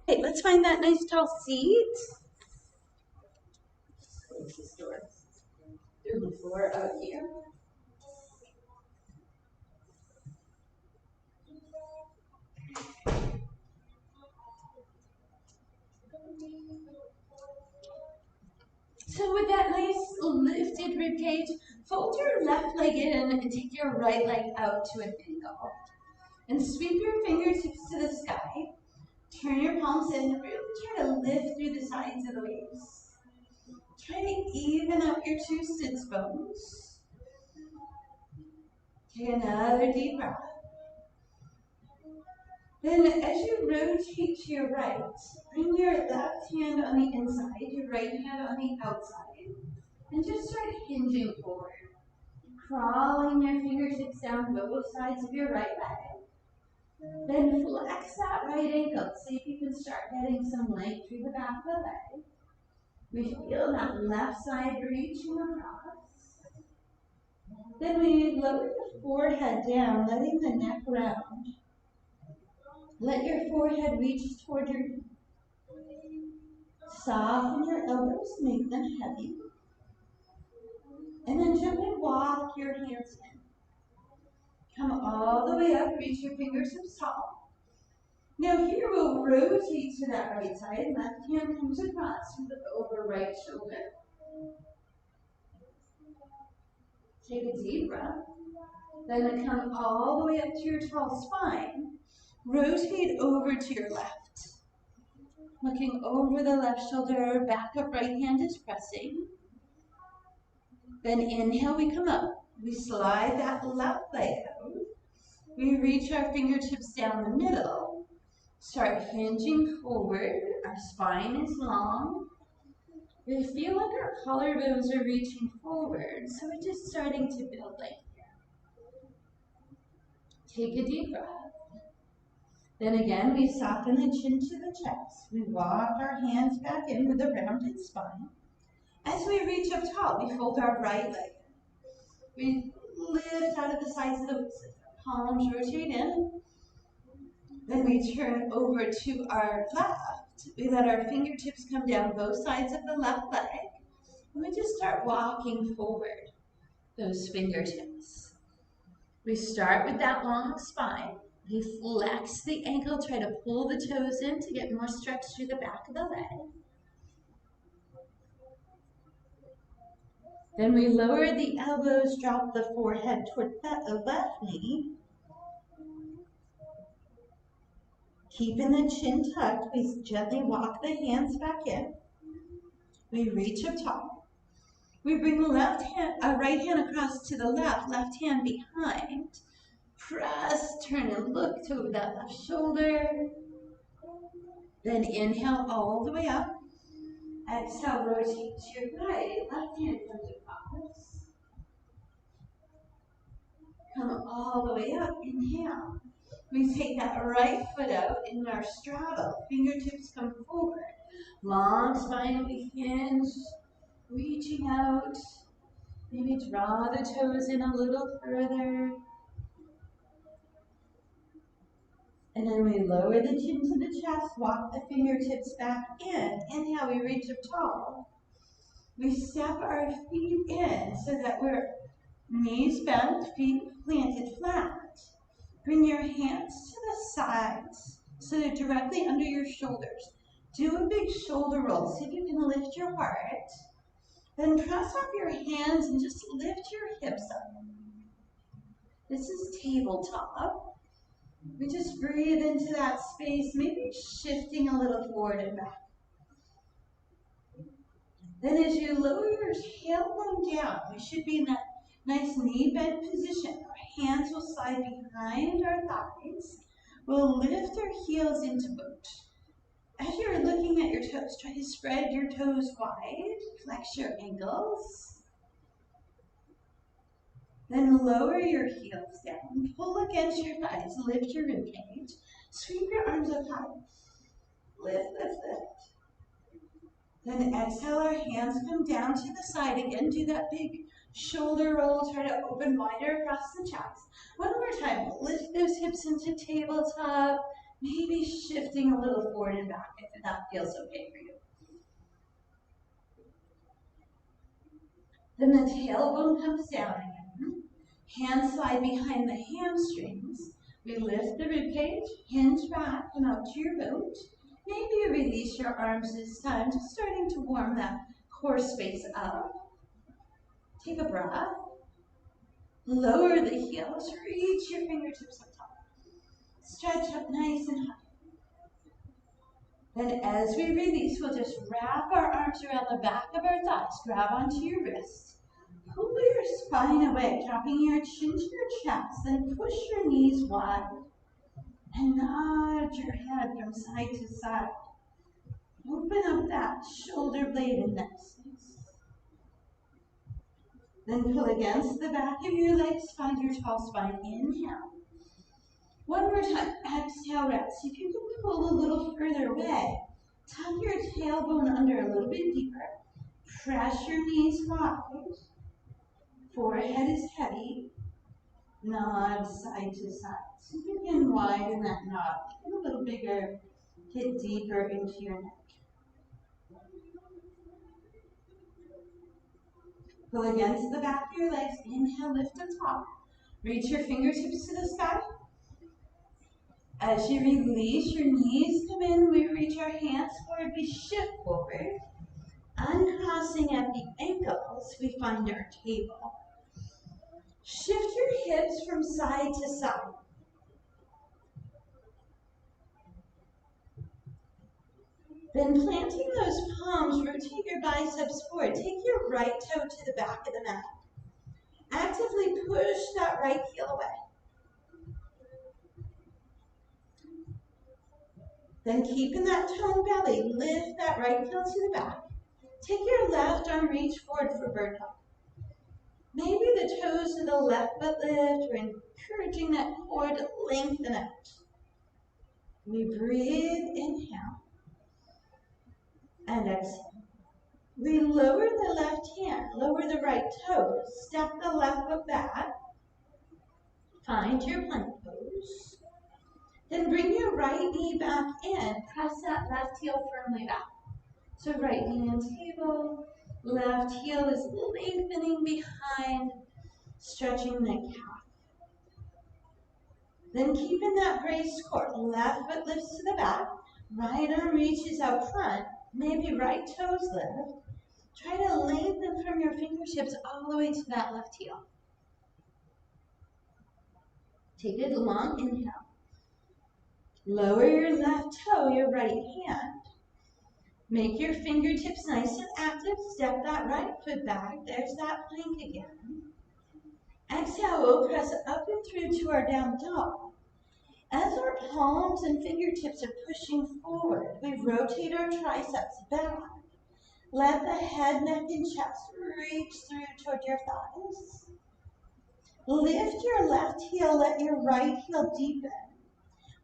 Okay, let's find that nice tall seat. Close this door through the floor out here. So with that nice lifted rib cage, fold your left leg in and take your right leg out to an angle. And sweep your fingertips to the sky. Turn your palms in and really try to lift through the sides of the waves. Try to even out your two sits bones. Take another deep breath. Then as you rotate to your right, bring your left hand on the inside, your right hand on the outside, and just start hinging forward. Crawling your fingertips down both sides of your right leg. Then flex that right ankle. See if you can start getting some length through the back of the leg. We feel that left side reaching across. Then we lower the forehead down, letting the neck round. Let your forehead reach toward your knee. Soften your elbows, make them heavy. And then gently walk your hands in. Come all the way up, reach your fingertips tall. Now here we'll rotate to that right side. Left hand comes across over right shoulder. Take a deep breath. Then come all the way up to your tall spine. Rotate over to your left. Looking over the left shoulder, back of right hand is pressing. Then inhale, we come up. We slide that left leg out. We reach our fingertips down the middle. Start hinging forward. Our spine is long. We feel like our collarbones are reaching forward, so we're just starting to build length here. Take a deep breath. Then again, we soften the chin to the chest. We walk our hands back in with a rounded spine. As we reach up tall, we fold our right leg. We lift out of the sides of the waist. Palms rotate in. Then we turn over to our left. We let our fingertips come down both sides of the left leg. And we just start walking forward those fingertips. We start with that long spine. We flex the ankle, try to pull the toes in to get more stretch through the back of the leg. Then we lower the elbows, drop the forehead toward the left knee. Keeping the chin tucked, we gently walk the hands back in. We reach up tall. We bring the right hand across to the left hand behind. Press, turn and look to that left shoulder. Then inhale all the way up. Exhale, rotate to your right. Left hand comes across. Come all the way up. Inhale. We take that right foot out in our straddle. Fingertips come forward. Long spine, we hinge. Reaching out. Maybe draw the toes in a little further. And then we lower the chin to the chest, walk the fingertips back in. Inhale, we reach up tall. We step our feet in so that we're knees bent, feet planted flat. Bring your hands to the sides so they're directly under your shoulders. Do a big shoulder roll. See if you can lift your heart. Then press off your hands and just lift your hips up. This is tabletop. We just breathe into that space, maybe shifting a little forward and back. Then as you lower your tailbone down, we should be in that nice knee bend position. Our hands will slide behind our thighs. We'll lift our heels into boot. As you're looking at your toes, try to spread your toes wide, flex your ankles. Then lower your heels down, pull against your thighs, lift your ribcage, sweep your arms up high. Lift, lift, lift. Then exhale, our hands come down to the side again. Do that big shoulder roll, try to open wider across the chest. One more time, lift those hips into tabletop. Maybe shifting a little forward and back if that feels okay for you. Then the tailbone comes down again. Hands slide behind the hamstrings. We lift the ribcage, hinge back, come out to your boat. Maybe you release your arms this time, just starting to warm that core space up. Take a breath. Lower the heels, reach your fingertips up top. Stretch up nice and high. Then as we release, we'll just wrap our arms around the back of our thighs. Grab onto your wrists. Pull your spine away, dropping your chin to your chest. Then push your knees wide. And nod your head from side to side. Open up that shoulder blade and neck space. Then pull against the back of your legs. Find your tall spine. Inhale. One more time. Exhale, rest. If you can pull a little further away, tuck your tailbone under a little bit deeper. Press your knees wide. Forehead is heavy. Nod side to side. See if you can widen that nod. Get a little bigger. Get deeper into your neck. Pull against the back of your legs. Inhale, lift to top. Reach your fingertips to the sky. As you release, your knees come in. We reach our hands forward. We shift forward. Uncrossing at the ankles, we find our table. Shift your hips from side to side. Then planting those palms, rotate your biceps forward. Take your right toe to the back of the mat. Actively push that right heel away. Then keeping that toned belly, lift that right heel to the back. Take your left arm, reach forward for bird dog. Maybe the toes of the left foot lift. We're encouraging that core to lengthen out. We breathe, inhale, and exhale. We lower the left hand, lower the right toe, step the left foot back. Find your plank pose. Then bring your right knee back in. Press that left heel firmly back. So right knee on table, left heel is lengthening behind, stretching the calf. Then keeping that brace core, left foot lifts to the back, right arm reaches out front, maybe right toes lift. Try to lengthen from your fingertips all the way to that left heel. Take a long inhale. Lower your left toe, your right hand. Make your fingertips nice and active. Step that right foot back. There's that plank again. Exhale, we'll press up and through to our down dog. As our palms and fingertips are pushing forward, we rotate our triceps back. Let the head, neck, and chest reach through toward your thighs. Lift your left heel, let your right heel deepen.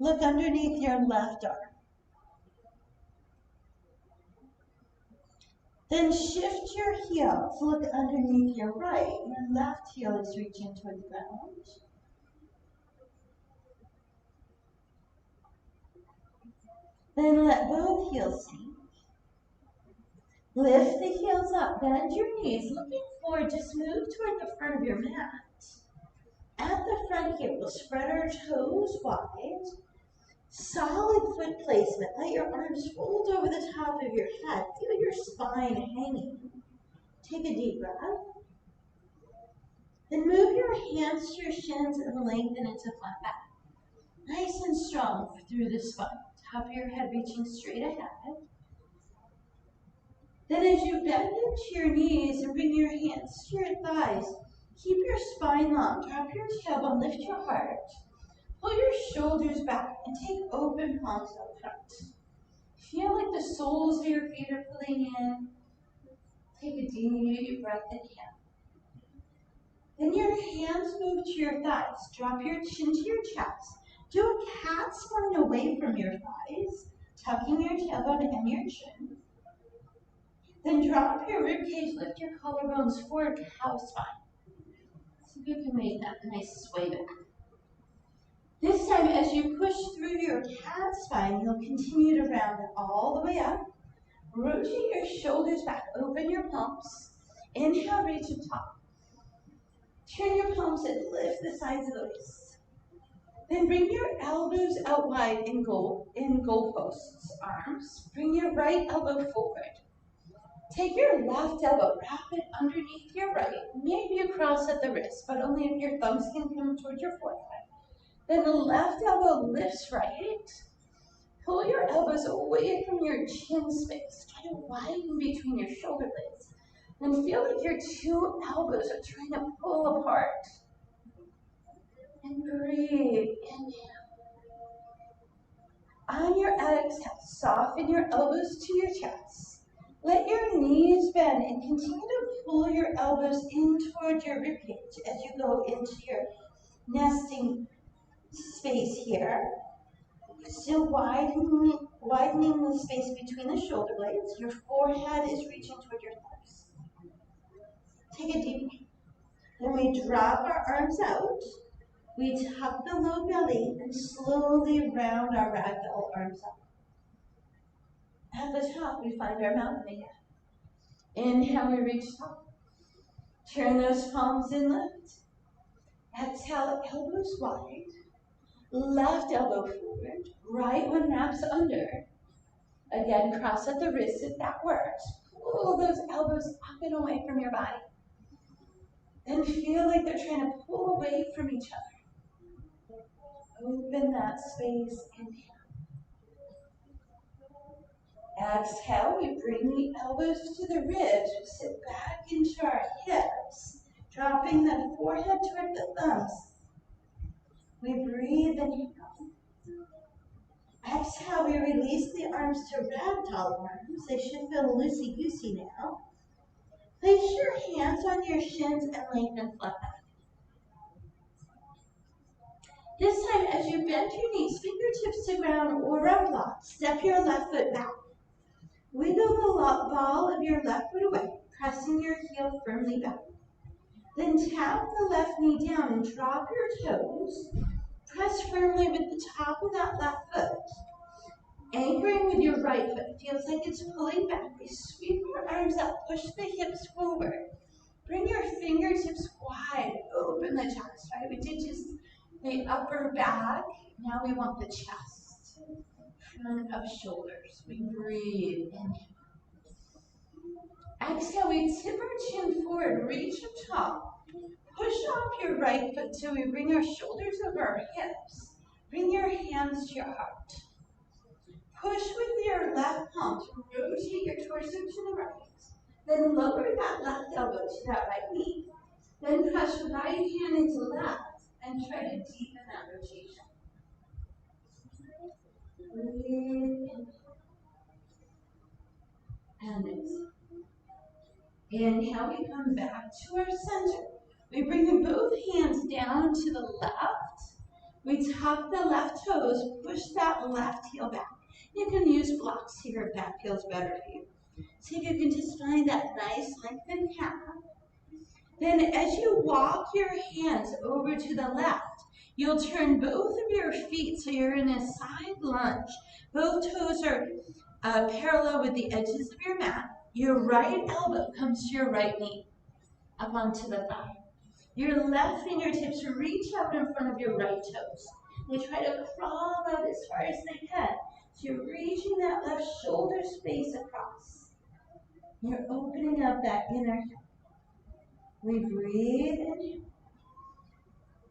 Look underneath your left arm. Then shift your heels, look underneath your right. Your left heel is reaching toward the ground. Then let both heels sink. Lift the heels up, bend your knees, looking forward, just move toward the front of your mat. At the front here, we'll spread our toes wide. Solid foot placement. Let your arms fold over the top of your head. Feel your spine hanging. Take a deep breath. Then move your hands to your shins and lengthen into flat back. Nice and strong through the spine. Top of your head reaching straight ahead. Then as you bend into your knees and bring your hands to your thighs, keep your spine long. Drop your tailbone, lift your heart. Pull your shoulders back and take open palms up front. Feel like the soles of your feet are pulling in. Take a deep breath, inhale. Then your hands move to your thighs. Drop your chin to your chest. Do a cat spine away from your thighs, tucking your tailbone and your chin. Then drop your ribcage, lift your collarbones forward, cow spine. See if you can make that nice sway back. This time, as you push through your cat spine, you'll continue to round it all the way up. Rotate your shoulders back, open your palms. Inhale, reach up top. Turn your palms and lift the sides of the waist. Then bring your elbows out wide in goalposts, arms. Bring your right elbow forward. Take your left elbow, wrap it underneath your right, maybe across at the wrist, but only if your thumbs can come towards your forehead. Then the left elbow lifts right. Pull your elbows away from your chin space. Try to widen between your shoulder blades. Then feel like your two elbows are trying to pull apart. And breathe. Inhale. On your exhale, soften your elbows to your chest. Let your knees bend and continue to pull your elbows in toward your ribcage as you go into your nesting space here. Still widening the space between the shoulder blades. Your forehead is reaching toward your thighs. Take a deep breath. Then we drop our arms out. We tuck the low belly and slowly round our ragdoll arms up. At the top, we find our mountain again. Inhale, we reach top. Turn those palms in, lift. Exhale, elbows wide. Left elbow forward. Right one wraps under. Again, cross at the wrist if that works. Pull those elbows up and away from your body. Then feel like they're trying to pull away from each other. Open that space. Inhale. Exhale, we bring the elbows to the ribs. We sit back into our hips, dropping the forehead toward the thumbs. We breathe and exhale, we release the arms to ragdoll arms. They should feel loosey-goosey now. Place your hands on your shins and lengthen flat back. This time, as you bend your knees, fingertips to ground or round block, step your left foot back. Wiggle the ball of your left foot away, pressing your heel firmly back. Then tap the left knee down and drop your toes. Press firmly with the top of that left foot. Anchoring with your right foot. Feels like it's pulling back. We sweep your arms up, push the hips forward. Bring your fingertips wide, open the chest, right? We did just the upper back. Now we want the chest. Front of shoulders. We breathe. Inhale. Exhale, we tip our chin forward, reach up top. Push off your right foot till we bring our shoulders over our hips. Bring your hands to your heart. Push with your left palm to rotate your torso to the right. Then lower that left elbow to that right knee. Then press right hand into left and try to deepen that rotation. Breathe in. And exhale. Inhale, we come back to our center. We bring both hands down to the left. We tuck the left toes, push that left heel back. You can use blocks here if that feels better for you. So you can just find that nice lengthened calf. Then as you walk your hands over to the left, you'll turn both of your feet so you're in a side lunge. Both toes are parallel with the edges of your mat. Your right elbow comes to your right knee, up onto the thigh. Your left fingertips reach out in front of your right toes. They try to crawl out as far as they can. So you're reaching that left shoulder space across. You're opening up that inner hip. We breathe in.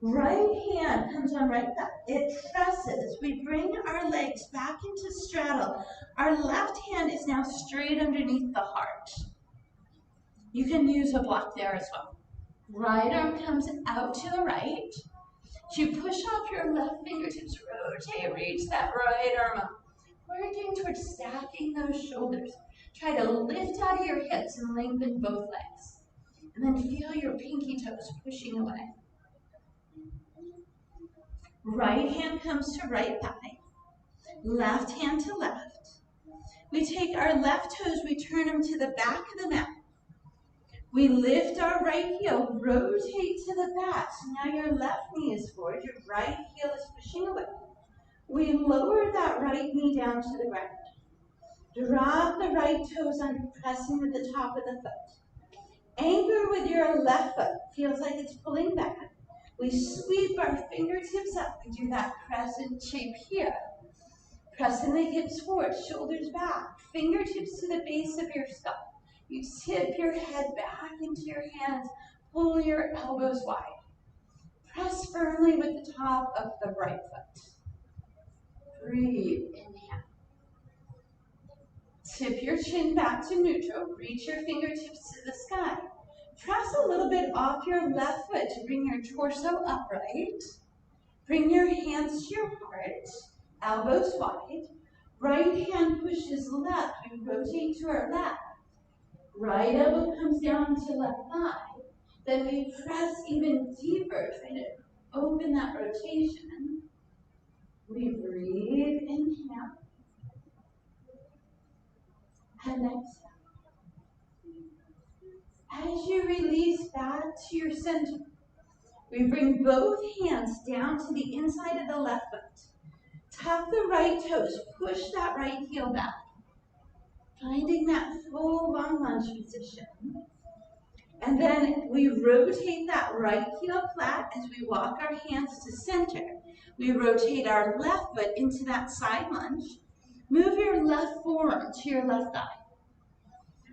Right hand comes on right thigh. It presses. We bring our legs back into straddle. Our left hand is now straight underneath the heart. You can use a block there as well. Right arm comes out to the right. You push off your left fingertips, rotate, reach that right arm up. Working towards stacking those shoulders. Try to lift out of your hips and lengthen both legs. And then feel your pinky toes pushing away. Right hand comes to right thigh. Left hand to left. We take our left toes, we turn them to the back of the mat. We lift our right heel, rotate to the back. So now your left knee is forward, your right heel is pushing away. We lower that right knee down to the ground. Drop the right toes under, pressing with the top of the foot. Anchor with your left foot. Feels like it's pulling back. We sweep our fingertips up. We do that crescent shape here. Pressing the hips forward, shoulders back, fingertips to the base of your skull. You tip your head back into your hands, pull your elbows wide. Press firmly with the top of the right foot. Breathe, inhale. Tip your chin back to neutral, reach your fingertips to the sky. Press a little bit off your left foot to bring your torso upright. Bring your hands to your heart, elbows wide. Right hand pushes left, we rotate to our left. Right elbow comes down to left thigh. Then we press even deeper, trying to open that rotation. We breathe, inhale, and exhale. As you release back to your center, we bring both hands down to the inside of the left foot. Tuck the right toes, push that right heel back. Finding that full long lunge position. And then we rotate that right heel flat as we walk our hands to center. We rotate our left foot into that side lunge. Move your left forearm to your left thigh.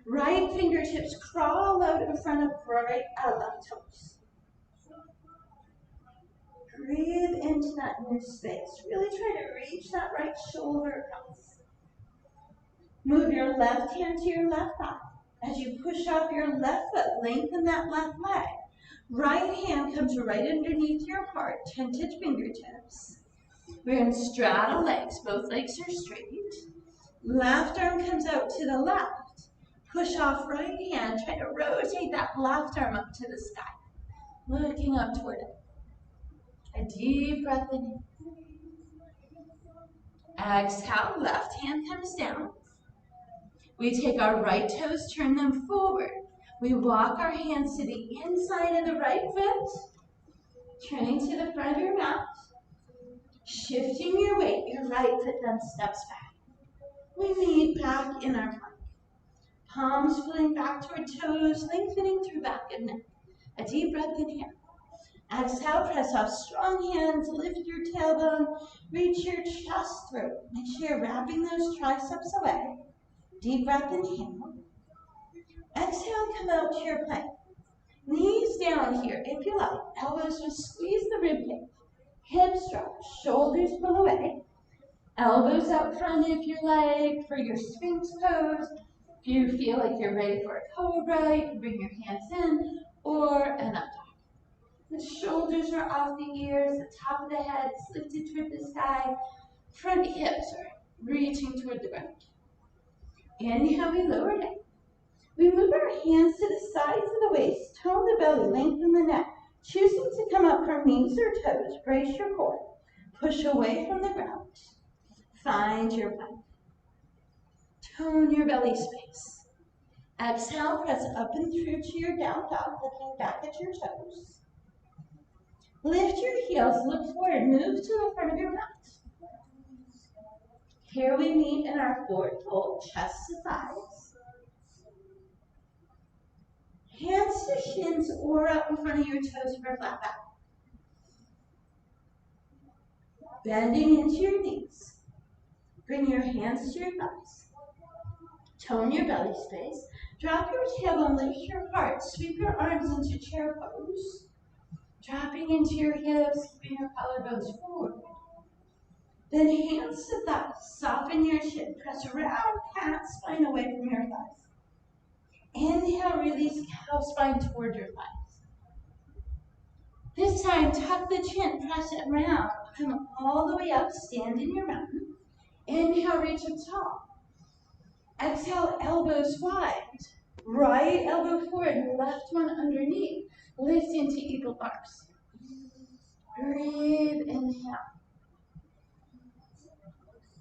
Right fingertips crawl out in front of left toes. Breathe into that new space. Really try to reach that right shoulder across. Move your left hand to your left thigh. As you push up your left foot, lengthen that left leg. Right hand comes right underneath your heart, tented fingertips. We're going to straddle legs. Both legs are straight. Left arm comes out to the left. Push off right hand. Try to rotate that left arm up to the sky. Looking up toward it. A deep breath in. Exhale, left hand comes down. We take our right toes, turn them forward. We walk our hands to the inside of the right foot, turning to the front of your mat. Shifting your weight, your right foot then steps back. We meet back in our plank. Palms pulling back toward toes, lengthening through back and neck. A deep breath in here. Exhale, press off strong hands, lift your tailbone, reach your chest through. Make sure you're wrapping those triceps away. Deep breath in here. Exhale, come out to your plank. Knees down here, if you like. Elbows just squeeze the rib cage. Hips drop, shoulders pull away. Elbows out front if you like for your Sphinx pose. If you feel like you're ready for a cobra, you can bring your hands in or an up dog. The shoulders are off the ears, the top of the head is lifted toward the sky. Front hips are reaching toward the ground. Inhale, we lower down. We move our hands to the sides of the waist, tone the belly, lengthen the neck. Choosing to come up from knees or toes, brace your core. Push away from the ground. Find your plank. Tone your belly space. Exhale, press up and through to your down dog, looking back at your toes. Lift your heels, look forward, move to the front of your mat. Here we meet in our forward fold, chest to thighs. Hands to shins or up in front of your toes for a flat back. Bending into your knees. Bring your hands to your thighs. Tone your belly space. Drop your tailbone, lift your heart. Sweep your arms into chair pose. Dropping into your hips, keeping your collarbones forward. Then hands to thighs. Soften your chin. Press around, cat spine away from your thighs. Inhale, release cow spine toward your thighs. This time, tuck the chin, press it round. Come all the way up, stand in your mountain. Inhale, reach up tall. Exhale, elbows wide. Right elbow forward, left one underneath. Lift into eagle bars. Breathe, inhale.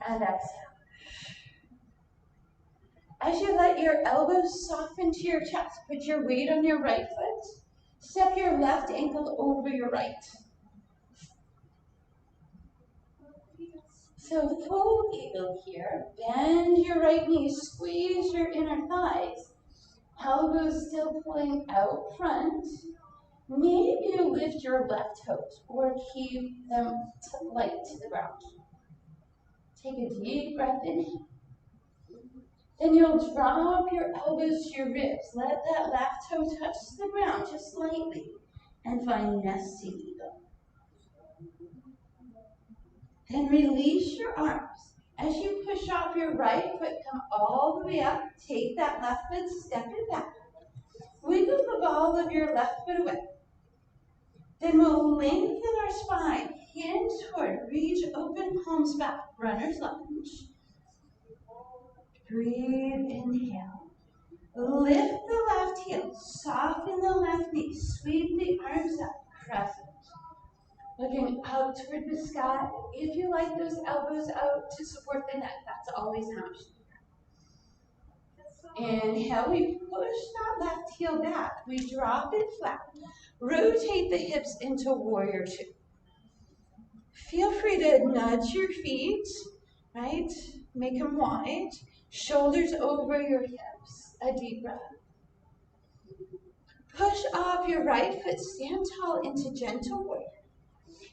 And exhale. As you let your elbows soften to your chest, put your weight on your right foot. Step your left ankle over your right. So full eagle here. Bend your right knee, squeeze your inner thighs. Elbows still pulling out front. Maybe you lift your left toes or keep them light to the ground. Take a deep breath in. Then you'll drop your elbows to your ribs. Let that left toe touch the ground just lightly and find nesting eagle. Then release your arms. As you push off your right foot, come all the way up. Take that left foot, step it back. Wiggle the ball of your left foot away. Then we'll lengthen our spine. Hinge forward, reach, open palms back. Runner's lunge. Breathe, inhale. Lift the left heel, soften the left knee, sweep the arms up, crescent. Looking out toward the sky. If you like those elbows out to support the neck, that's always an option. Inhale, we push that left heel back. We drop it flat. Rotate the hips into warrior two. Feel free to nudge your feet, right? Make them wide. Shoulders over your hips. A deep breath. Push off your right foot, stand tall into gentle warrior.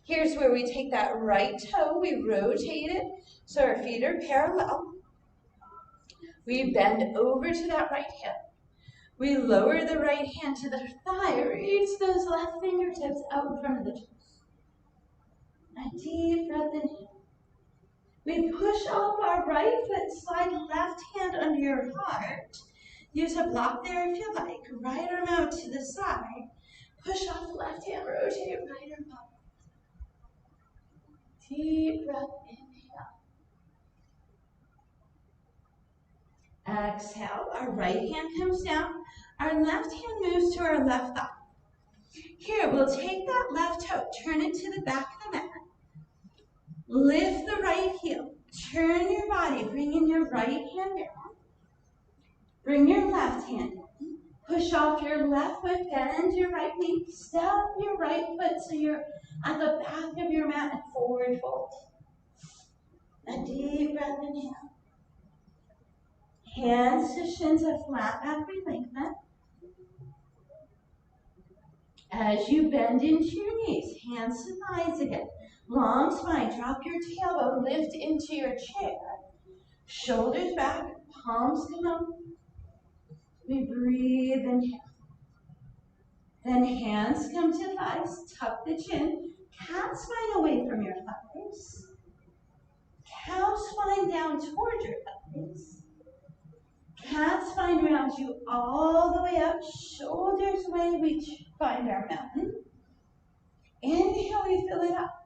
Here's where we take that right toe, we rotate it so our feet are parallel. We bend over to that right hip. We lower the right hand to the thigh, reach those left fingertips out in front of the toes. A deep breath in. We push off our right foot, slide left hand under your heart. Use a block there if you like. Right arm out to the side. Push off left hand, rotate right arm up. Deep breath, inhale. Exhale, our right hand comes down. Our left hand moves to our left thigh. Here, we'll take that left toe, turn it to the back of the mat. Lift the right heel. Turn your body, bring in your right hand down. Bring your left hand in. Push off your left foot, bend your right knee. Step your right foot so you're at the back of your mat and forward fold. A deep breath, inhale. Hands to shins, a flat back relinquishment. As you bend into your knees, hands to thighs again. Long spine, drop your tailbone, lift into your chair. Shoulders back, palms come up. We breathe, inhale. Then hands come to thighs, tuck the chin. Cat spine away from your thighs. Cow spine down toward your thighs. Cat spine rounds you all the way up, shoulders away, we find our mountain. Inhale, we fill it up.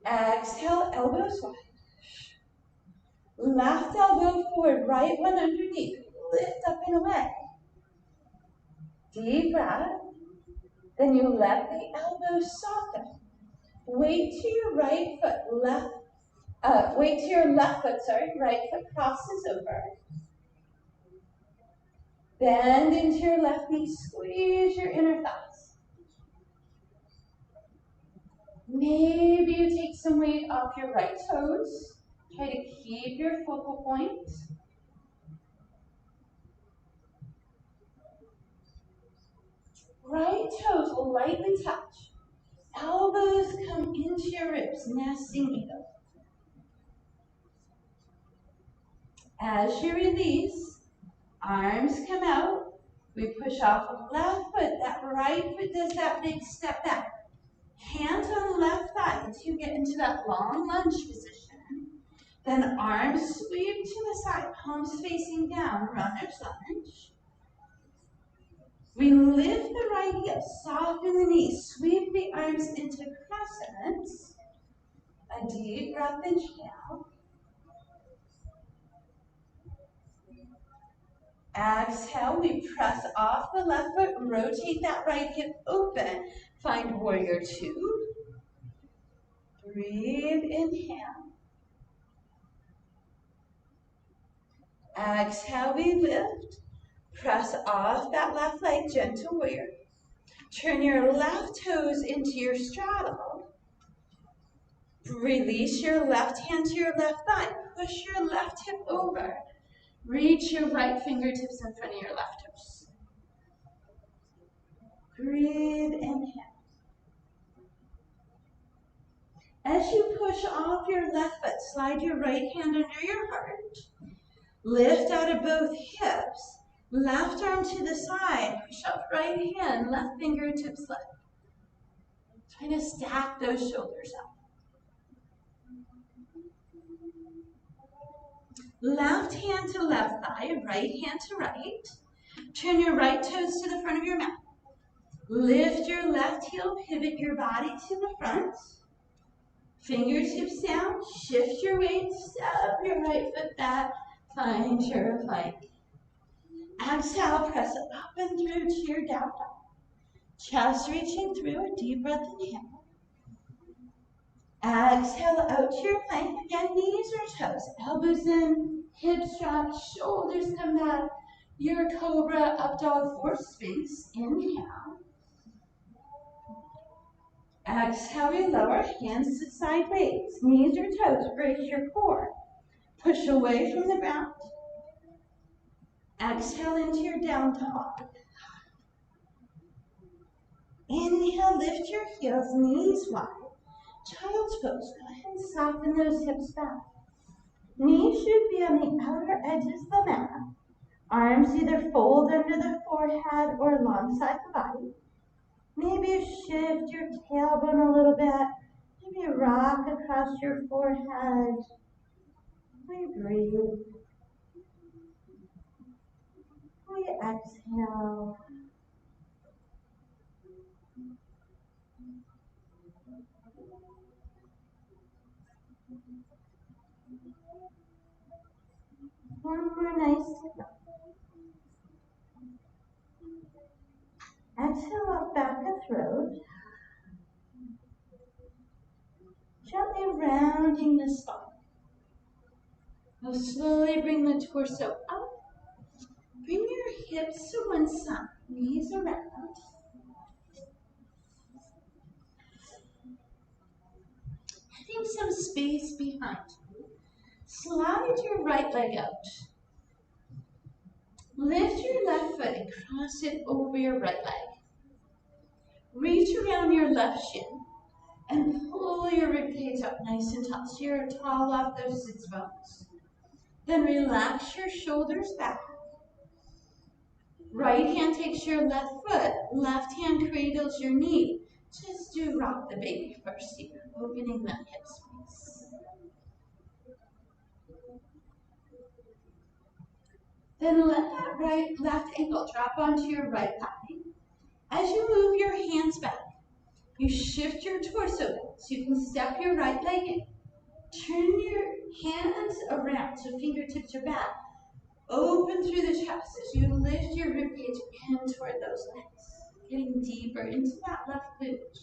Exhale, elbows wide. Left elbow forward, right one underneath. Lift up and away. Deep breath. Then you let the elbows soften. Weight to your right foot, right foot crosses over. Bend into your left knee, squeeze your inner thighs. Maybe you take some weight off your right toes. Try to keep your focal point. Right toes will lightly touch. Elbows come into your ribs, nesting eagle. As you release, arms come out. We push off the left foot. That right foot does that big step back. Hands on the left thigh until you get into that long lunge position. Then arms sweep to the side, palms facing down, runner's lunge. We lift the right heel, soften the knees, sweep the arms into crescents. A deep breath, inhale. Exhale, we press off the left foot, rotate that right hip open. Find warrior two. Breathe, inhale. Exhale, we lift. Press off that left leg, gentle warrior. Turn your left toes into your straddle. Release your left hand to your left thigh. Push your left hip over. Reach your right fingertips in front of your left toes. Breathe, inhale. As you push off your left foot, slide your right hand under your heart. Lift out of both hips. Left arm to the side. Push up right hand, left fingertips left. Trying to stack those shoulders up. Left hand to left thigh, right hand to right. Turn your right toes to the front of your mat. Lift your left heel, pivot your body to the front. Fingertips down, shift your weight, step your right foot back, find your plank. Exhale, press it up and through to your down dog. Chest reaching through, a deep breath inhale. Exhale out to your plank. Again, knees or toes, elbows in, hips drop, shoulders come back. Your cobra, up dog, or sphinx. Inhale. Exhale, we lower, hands to sideways, knees or toes, brace your core. Push away from the ground. Exhale into your down dog. Inhale, lift your heels, knees wide. Child's pose, go ahead and soften those hips back. Knees should be on the outer edges of the mat. Arms either fold under the forehead or alongside the body. Maybe shift your tailbone a little bit. Maybe rock across your forehead. We breathe. We exhale. One more nice to go. Exhale up back of throat. Gently rounding the spine. We'll slowly bring the torso up. Bring your hips to one side, knees around. Having some space behind you. Slide your right leg out. Lift your left foot and cross it over your right leg. Reach around your left shin and pull your ribcage up nice and tall. So you're tall off those sits bones. Then relax your shoulders back. Right hand takes your left foot, left hand cradles your knee. Just do rock the baby first here, opening that hip space. Then let that left ankle drop onto your right thigh. As you move your hands back, you shift your torso back so you can step your right leg in. Turn your hands around so fingertips are back. Open through the chest as you lift your ribcage in toward those legs. Getting deeper into that left glute.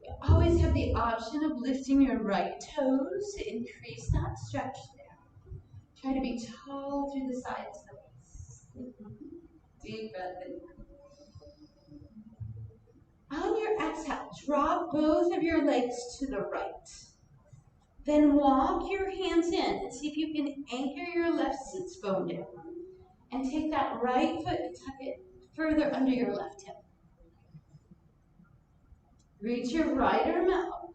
You always have the option of lifting your right toes to increase that stretch there. Try to be tall through the sides of the waist. Deep breath in. On your exhale, drop both of your legs to the right. Then walk your hands in and see if you can anchor your left sits bone down. And take that right foot and tuck it further under your left hip. Reach your right arm out.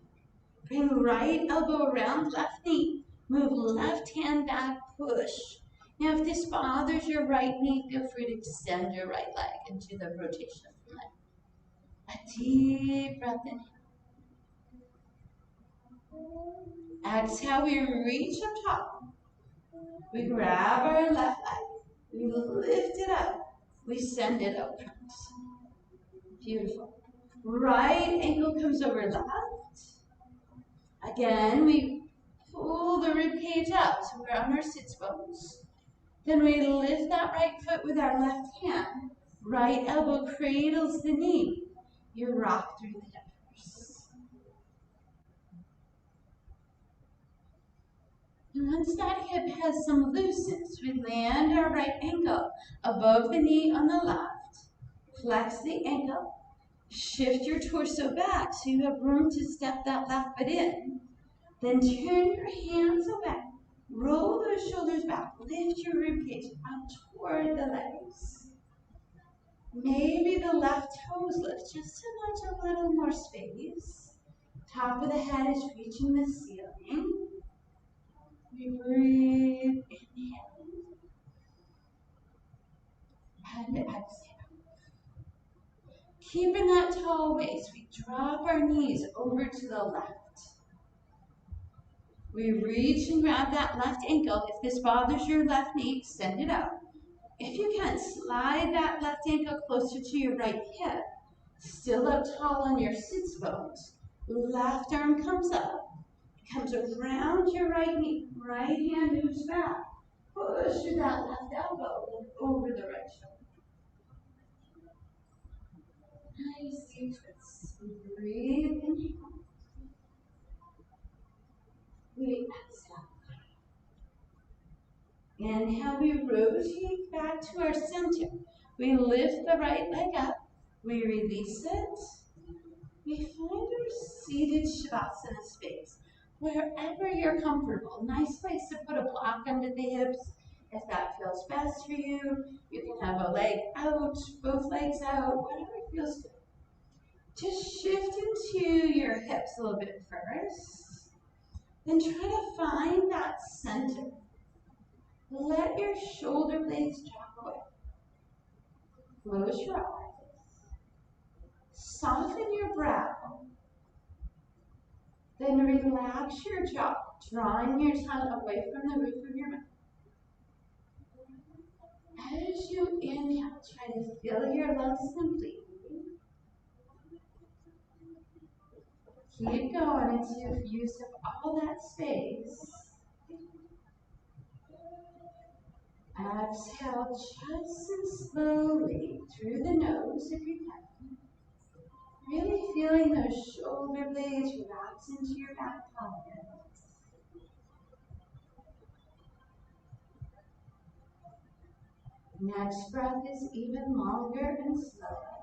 Bring right elbow around left knee. Move left hand back, push. Now if this bothers your right knee, feel free to extend your right leg into the rotation of the leg. A deep breath in. Exhale, we reach up top. We grab our left leg. We lift it up. We send it up front. Beautiful. Right ankle comes over left. Again, we pull the rib cage up so we're on our sits bones. Then we lift that right foot with our left hand. Right elbow cradles the knee. You rock through the hips. Once that hip has some looseness, we land our right ankle above the knee on the left. Flex the ankle. Shift your torso back so you have room to step that left foot in. Then turn your hands away. Roll those shoulders back. Lift your ribcage up toward the legs. Maybe the left toes lift just to let a little more space. Top of the head is reaching the ceiling. We breathe, inhale, and exhale. Keeping that tall waist, we drop our knees over to the left. We reach and grab that left ankle. If this bothers your left knee, extend it out. If you can, slide that left ankle closer to your right hip. Still up tall on your sits bones. Left arm comes up. Comes around your right knee. Right hand moves back. Push through that left elbow and over the right shoulder. Nice deep twists. Breathe, inhale. We exhale. Inhale, we rotate back to our center. We lift the right leg up. We release it. We find our seated Shavasana space. Wherever you're comfortable. Nice place to put a block under the hips. If that feels best for you, you can have a leg out, both legs out, whatever feels good. Just shift into your hips a little bit first. Then try to find that center. Let your shoulder blades drop away. Close your eyes. Soften your brow. Then relax your jaw, drawing your tongue away from the roof of your mouth. As you inhale, try to fill your lungs completely. Keep going until you've used up all that space. Exhale just as slowly through the nose if you can. Really feeling those shoulder blades relax into your back pocket. Next breath is even longer and slower.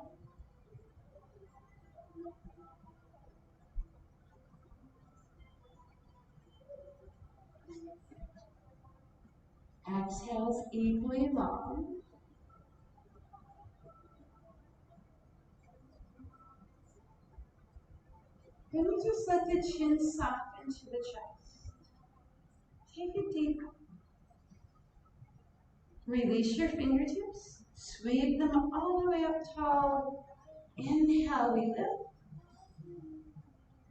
Exhales equally long. Then we just let the chin soften to the chest. Take a deep breath. Release your fingertips. Sweep them all the way up tall. Inhale, we lift.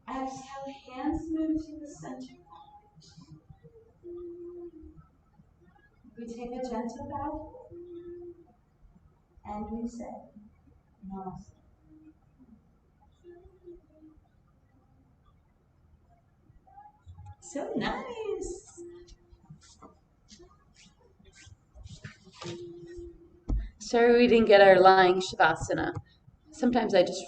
Exhale, hands move to the center. We take a gentle bow. And we say, Namaste. So nice. Sorry we didn't get our lying Shavasana. Sometimes I just